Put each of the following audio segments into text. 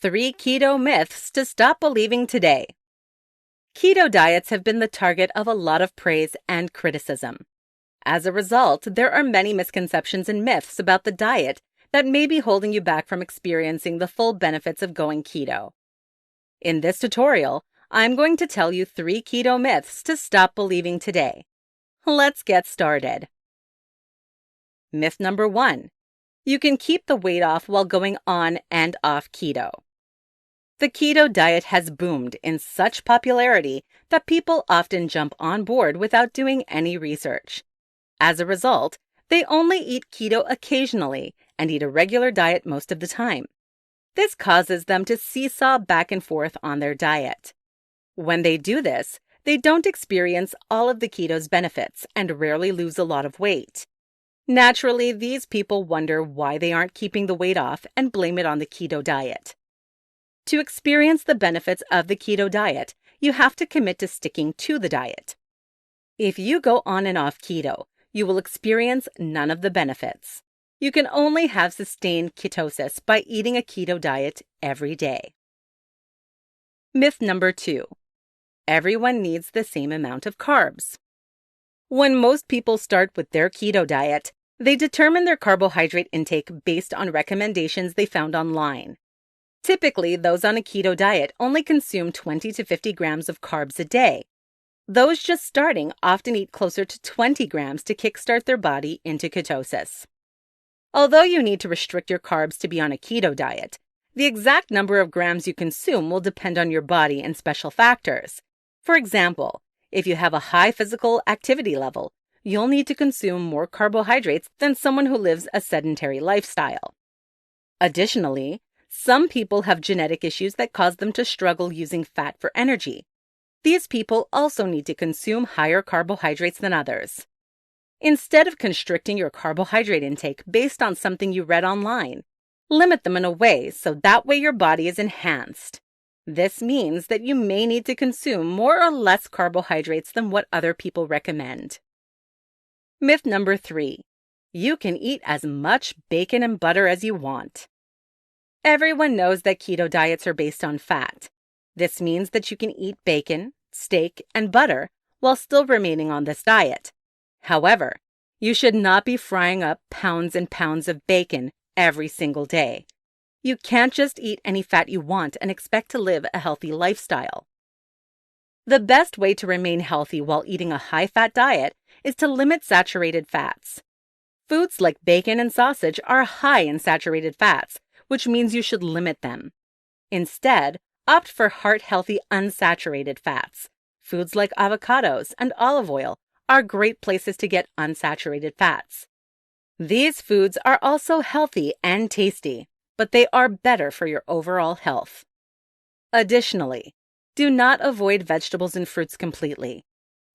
3 keto myths to stop believing today. Keto diets have been the target of a lot of praise and criticism. As a result, there are many misconceptions and myths about the diet that may be holding you back from experiencing the full benefits of going keto. In this tutorial, I'm going to tell you 3 keto myths to stop believing today. Let's get started. Myth number 1. You can keep the weight off while going on and off keto. The keto diet has boomed in such popularity that people often jump on board without doing any research. As a result, they only eat keto occasionally and eat a regular diet most of the time. This causes them to seesaw back and forth on their diet. When they do this, they don't experience all of the keto's benefits and rarely lose a lot of weight. Naturally, these people wonder why they aren't keeping the weight off and blame it on the keto diet. To experience the benefits of the keto diet, you have to commit to sticking to the diet. If you go on and off keto, you will experience none of the benefits. You can only have sustained ketosis by eating a keto diet every day. Myth number 2. Everyone needs the same amount of carbs. When most people start with their keto diet, they determine their carbohydrate intake based on recommendations they found online. Typically, those on a keto diet only consume 20 to 50 grams of carbs a day. Those just starting often eat closer to 20 grams to kickstart their body into ketosis. Although you need to restrict your carbs to be on a keto diet, the exact number of grams you consume will depend on your body and special factors. For example, if you have a high physical activity level, you'll need to consume more carbohydrates than someone who lives a sedentary lifestyle. Additionally, some people have genetic issues that cause them to struggle using fat for energy. These people also need to consume higher carbohydrates than others. Instead of constricting your carbohydrate intake based on something you read online, limit them in a way so that way your body is enhanced. This means that you may need to consume more or less carbohydrates than what other people recommend. Myth number 3. You can eat as much bacon and butter as you want. Everyone knows that keto diets are based on fat. This means that you can eat bacon, steak, and butter while still remaining on this diet. However, you should not be frying up pounds and pounds of bacon every single day. You can't just eat any fat you want and expect to live a healthy lifestyle. The best way to remain healthy while eating a high-fat diet is to limit saturated fats. Foods like bacon and sausage are high in saturated fats, which means you should limit them. Instead, opt for heart-healthy unsaturated fats. Foods like avocados and olive oil are great places to get unsaturated fats. These foods are also healthy and tasty, but they are better for your overall health. Additionally, do not avoid vegetables and fruits completely.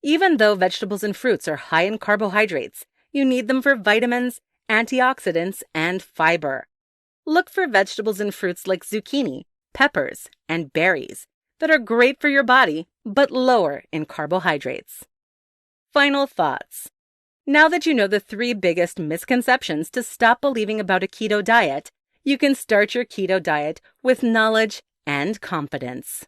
Even though vegetables and fruits are high in carbohydrates, you need them for vitamins, antioxidants, and fiber. Look for vegetables and fruits like zucchini, peppers, and berries that are great for your body but lower in carbohydrates. Final thoughts. Now that you know the 3 biggest misconceptions to stop believing about a keto diet, you can start your keto diet with knowledge and confidence.